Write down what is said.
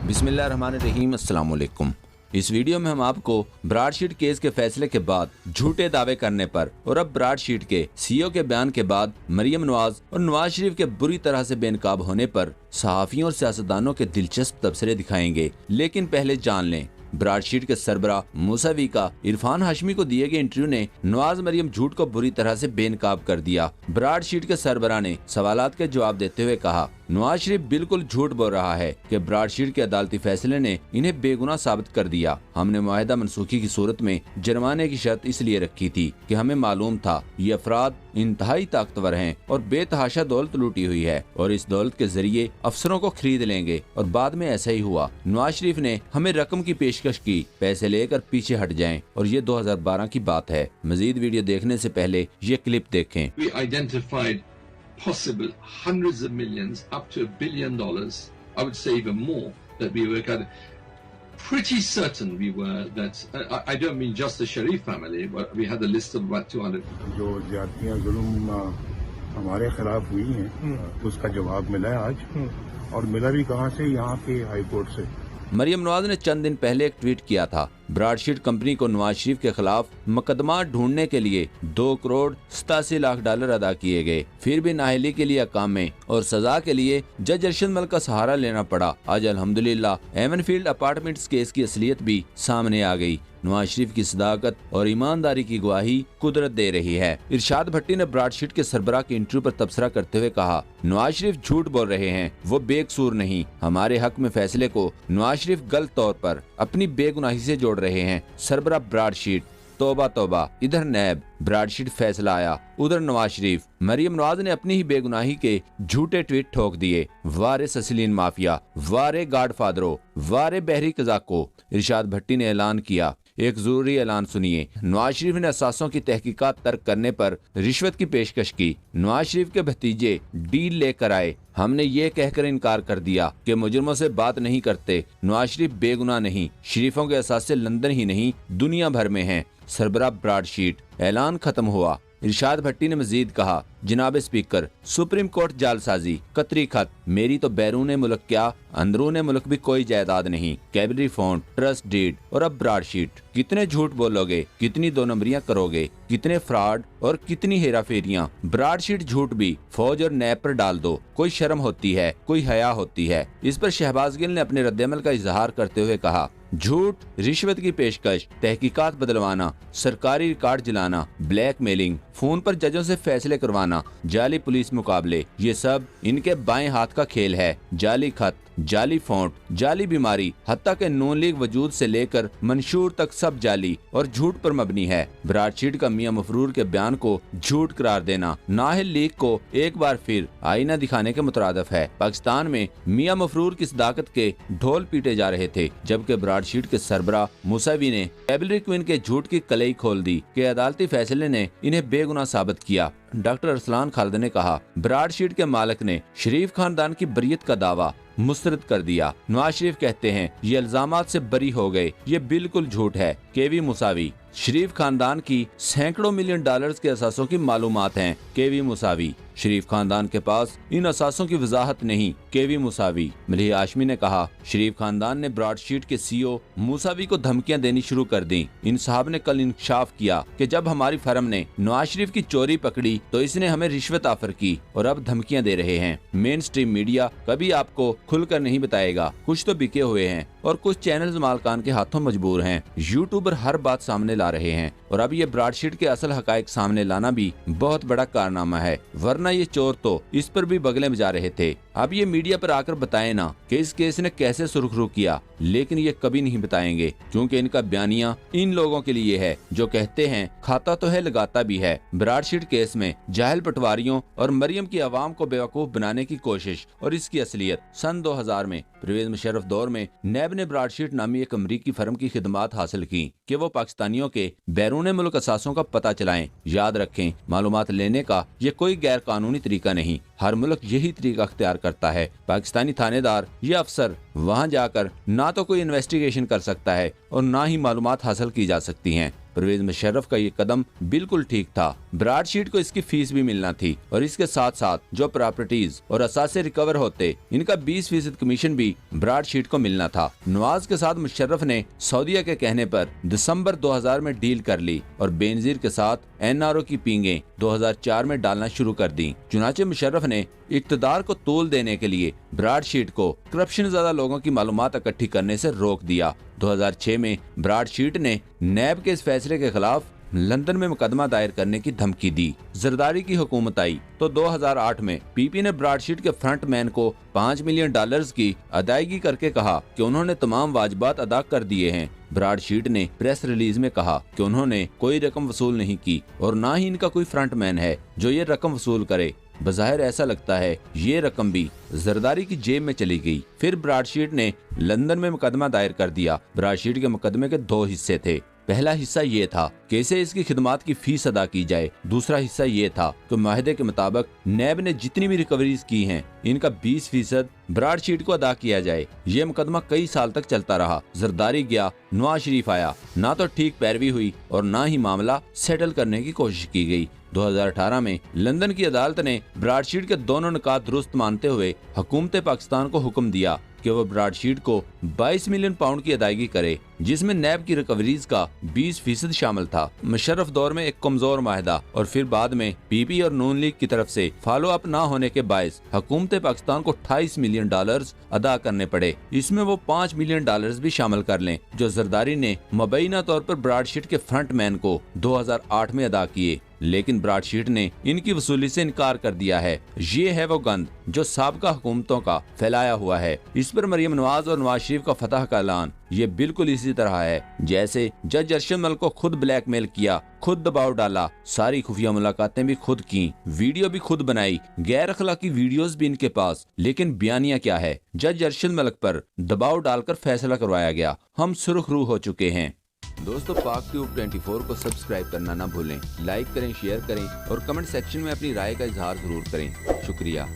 बिस्मिल्लाहिर्रहमानिर्रहीम, अस्सलाम वालेकुम। इस वीडियो में हम आपको ब्रॉडशीट केस के फैसले के बाद झूठे दावे करने पर और अब ब्रॉडशीट के सीईओ के बयान के बाद मरियम नवाज और नवाज शरीफ के बुरी तरह से बेनकाब होने पर सहाफियों और सियासतदानों के दिलचस्प तबसरे दिखाएंगे। लेकिन पहले जान लें, ब्रॉडशीट के सरबरा मूसावी का इरफान हाशमी को दिए गए इंटरव्यू ने नवाज मरियम झूठ को बुरी तरह से बेनकाब कर दिया। ब्रॉडशीट के सरबरा ने सवालात के जवाब देते हुए कहा, नवाज शरीफ बिल्कुल झूठ बोल रहा है कि ब्रॉडशीट के अदालती फैसले ने इन्हें बेगुनाह साबित कर दिया। हमने मुआहदा मनसूखी की सूरत में जुर्माने की शर्त इसलिए रखी थी कि हमें मालूम था ये अफराद इंतहाई ताकतवर हैं और बेतहाशा दौलत लूटी हुई है और इस दौलत के जरिए अफसरों को खरीद लेंगे, और बाद में ऐसा ही हुआ। नवाज शरीफ ने हमें रकम की पेशकश की, पैसे लेकर पीछे हट जाएं, और ये 2012 की बात है। मजीद वीडियो देखने से पहले ये क्लिप देखें। Possible hundreds of millions, up to $1 billion, I would say even more, that we were kind of pretty certain we were that, I don't mean just the Sharif family, but we had a list of about 200. जो ज़्यादतियाँ जुल्म हमारे खिलाफ हुई हैं, उसका जवाब मिला है आज, और मिला भी कहाँ से? यहाँ के हाई कोर्ट से। मरियम नवाज ने चंद दिन पहले एक ट्वीट किया था, ब्रॉडशीट कंपनी को नवाज शरीफ के खिलाफ मुकदमा ढूंढने के लिए $2 करोड़ 87 लाख अदा किए गए, फिर भी नाअहली के लिए अकाम में और सजा के लिए जज अरशद मलिक का सहारा लेना पड़ा। आज अल्हम्दुलिल्लाह एवनफील्ड अपार्टमेंट्स केस की असलियत भी सामने आ गई। नवाज शरीफ की सदाकत और ईमानदारी की गवाही कुदरत दे रही है। इरशाद भट्टी ने ब्रॉडशीट के सरबराह के इंटरव्यू पर तबसरा करते हुए कहा, नवाज शरीफ झूठ बोल रहे हैं, वो बेकसूर नहीं। हमारे हक में फैसले को नवाज शरीफ गलत तौर पर अपनी बेगुनाही से जोड़ रहे हैं। सरबराह ब्रॉडशीट, तौबा तौबा, इधर नैब ब्रॉडशीट फैसला आया, उधर नवाज शरीफ। मरियम नवाज ने अपनी ही बेगुनाही के झूठे ट्वीट ठोक दिए। वारे ससलीन माफिया, वारे गॉडफादरो, वारे बहरी कजाको। इरशाद भट्टी ने ऐलान किया, एक जरूरी ऐलान सुनिए। नवाज शरीफ ने असासों की तहकीकात तर्क करने पर रिश्वत की पेशकश की। नवाज शरीफ के भतीजे डील लेकर आए, हमने ये कहकर इनकार कर दिया कि मुजरिमों से बात नहीं करते। नवाज शरीफ बेगुनाह नहीं, शरीफों के असासे लंदन ही नहीं दुनिया भर में हैं। सरबराह ब्रॉडशीट, ऐलान खत्म हुआ। इरशाद भट्टी ने मजीद कहा, जनाब स्पीकर, सुप्रीम कोर्ट जालसाजी, कतरी खत, मेरी तो बैरून मुल्क क्या अंदरून मुल्क भी कोई जायदाद नहीं, कैबिनरी फॉन्ट, ट्रस्ट डीड, और अब ब्रॉडशीट। कितने झूठ बोलोगे, कितनी दो नंबरियां करोगे, कितने फ्रॉड और कितनी हेरा फेरियां। ब्रॉडशीट झूठ भी फौज और नैब पर डाल दो, कोई शर्म होती है, कोई हया होती है। इस पर शहबाज गिल ने अपने रद्दअमल का इजहार करते हुए कहा, झूठ, रिश्वत की पेशकश, तहकीकात बदलवाना, सरकारी रिकॉर्ड जलाना, ब्लैकमेलिंग, फोन पर जजों से फैसले करवाना, जाली पुलिस मुकाबले, ये सब इनके बाएं हाथ का खेल है। जाली खत, जाली फॉन्ट, जाली बीमारी, हत्ता के नून लीग वजूद से लेकर मंशूर तक सब जाली और झूठ पर मबनी है। ब्रॉडशीट का मियां मफरूर के बयान को झूठ करार देना नाअहल लीग को एक बार फिर आईना दिखाने के मुतरादिफ है। पाकिस्तान में मियां मफरूर की सदाकत के ढोल पीटे जा रहे थे, जबकि ब्रॉडशीट के सरबराह मूसावी ने कैबिनरी क्वीन के झूठ की कलई खोल दी कि अदालती फैसले ने इन्हें बेगुनाह साबित किया। डॉक्टर अरसलान खालिद ने कहा, ब्रॉडशीट के मालिक ने शरीफ खानदान की बरियत का दावा मुस्तरद कर दिया। नवाज शरीफ कहते हैं ये इल्जामात से बरी हो गए, ये बिल्कुल झूठ है। केवी मुसावी, शरीफ खानदान की सैकड़ों मिलियन डॉलर्स के असासों की मालूमात हैं। केवी मुसावी, शरीफ खानदान के पास इन असासों की वजाहत नहीं। केवी मुसावी। मलिह हाशमी ने कहा, शरीफ खानदान ने ब्रॉडशीट के सीईओ मूसावी को धमकियां देनी शुरू कर दी। इन साहब ने कल इंकशाफ किया कि जब हमारी फर्म ने नवाज शरीफ की चोरी पकड़ी तो इसने हमें रिश्वत ऑफर की और अब धमकियां दे रहे हैं। मेन स्ट्रीम मीडिया कभी आपको खुलकर नहीं बताएगा, कुछ तो बिके हुए हैं और कुछ चैनल्स मालकान के हाथों मजबूर हैं। यूट्यूबर हर बात सामने ला रहे हैं और अब ये ब्रॉडशीट के असल हकायक सामने लाना भी बहुत बड़ा कारनामा है, वरना ये चोर तो इस पर भी बगले बजा रहे थे। अब ये मीडिया पर आकर बताए ना कि इस केस ने कैसे सुरखरू किया, लेकिन ये कभी नहीं बताएंगे क्योंकि इनका बयानिया इन लोगों के लिए है जो कहते हैं खाता तो है लगाता भी है। ब्रॉडशीट केस में जाहिल पटवारियों और मरियम की आवाम को बेवकूफ बनाने की कोशिश और इसकी असलियत। सन 2000 में परवेज मुशर्रफ दौर में नैब ने ब्रॉडशीट नामी एक अमरीकी फर्म की खिदमात हासिल की कि वो पाकिस्तानियों के बैरून मुल्क असासों का पता चलाएं। याद रखें, मालूमात लेने का ये कोई गैर कानूनी तरीका नहीं, हर मुल्क यही तरीका अख्तियार करता है। पाकिस्तानी थानेदार या अफसर वहाँ जाकर ना तो कोई इन्वेस्टिगेशन कर सकता है और ना ही मालूमात हासिल की जा सकती हैं। परवेज मुशर्रफ का ये कदम बिल्कुल ठीक था। ब्रॉडशीट को इसकी फीस भी मिलना थी और इसके साथ साथ जो प्रॉपर्टीज और असासे रिकवर होते इनका 20% कमीशन भी ब्रॉडशीट को मिलना था। नवाज के साथ मुशर्रफ ने सऊदीया के कहने पर दिसंबर 2000 में डील कर ली और बेनजीर के साथ NRO की पींगे 2004 में डालना शुरू कर दी। चुनाचे मुशर्रफ ने इक्तदार को तोल देने के लिए ब्रॉडशीट को करप्शन ज्यादा लोगों की मालूमात इकट्ठी करने से रोक दिया। 2006 में ब्रॉडशीट ने नैब के इस फैसले के खिलाफ लंदन में मुकदमा दायर करने की धमकी दी। जरदारी की हुकूमत आई तो 2008 में पीपी ने ब्रॉडशीट के फ्रंटमैन को $5 मिलियन की अदायगी करके कहा कि उन्होंने तमाम वाजिबात अदा कर दिए हैं। ब्रॉडशीट ने प्रेस रिलीज में कहा कि उन्होंने कोई रकम वसूल नहीं की और न ही इनका कोई फ्रंटमैन है जो ये रकम वसूल करे। बज़ाहिर ऐसा लगता है ये रकम भी जरदारी की जेब में चली गई। फिर ब्रॉडशीट ने लंदन में मुकदमा दायर कर दिया। ब्रॉडशीट के मुकदमे के 2 हिस्से थे। पहला हिस्सा ये था कि इसे इसकी खिदमात की फीस अदा की जाए। दूसरा हिस्सा ये था कि माहदे के मुताबिक नैब ने जितनी भी रिकवरीज की हैं इनका 20% ब्रॉडशीट को अदा किया जाए। ये मुकदमा कई साल तक चलता रहा। जरदारी गया, नवाज शरीफ आया, ना तो ठीक पैरवी हुई और ना ही मामला सेटल करने की कोशिश की गई। 2018 में लंदन की अदालत ने ब्रॉडशीट के दोनों निकात दुरुस्त मानते हुए हुकूमत पाकिस्तान को हुक्म दिया कि वो ब्रॉडशीट को 22 मिलियन पाउंड की अदायगी करे, जिसमें नैब की रिकवरीज का 20% शामिल था। मुशर्रफ दौर में एक कमजोर माहदा और फिर बाद में पीपी और नून लीग की तरफ से फॉलो अप न होने के बायस हुकूमत पाकिस्तान को $28 मिलियन अदा करने पड़े। इसमें वो $5 मिलियन भी शामिल कर लें जो जरदारी ने मुबैना तौर पर ब्रॉडशीट के फ्रंटमैन को 2008 में अदा किए, लेकिन ब्रॉडशीट ने इनकी वसूली से इनकार कर दिया है। ये है वो गंद जो साबका हुकूमतों का फैलाया हुआ है। इस पर मरियम नवाज और नवाज शरीफ का फतह का ऐलान ये बिल्कुल इसी तरह है जैसे जज अरशद मलिक को खुद ब्लैकमेल किया, खुद दबाव डाला, सारी खुफिया मुलाकातें भी खुद की, वीडियो भी खुद बनाई, गैर अखलाकी वीडियोस भी इनके पास, लेकिन बयानिया क्या है? जज अरशद मलिक पर दबाव डालकर फैसला करवाया गया। हम सुर्खरू हो चुके हैं। दोस्तों, पाक ट्यूब 24 को सब्सक्राइब करना ना भूलें, लाइक करें, शेयर करें और कमेंट सेक्शन में अपनी राय का इजहार जरूर करें। शुक्रिया।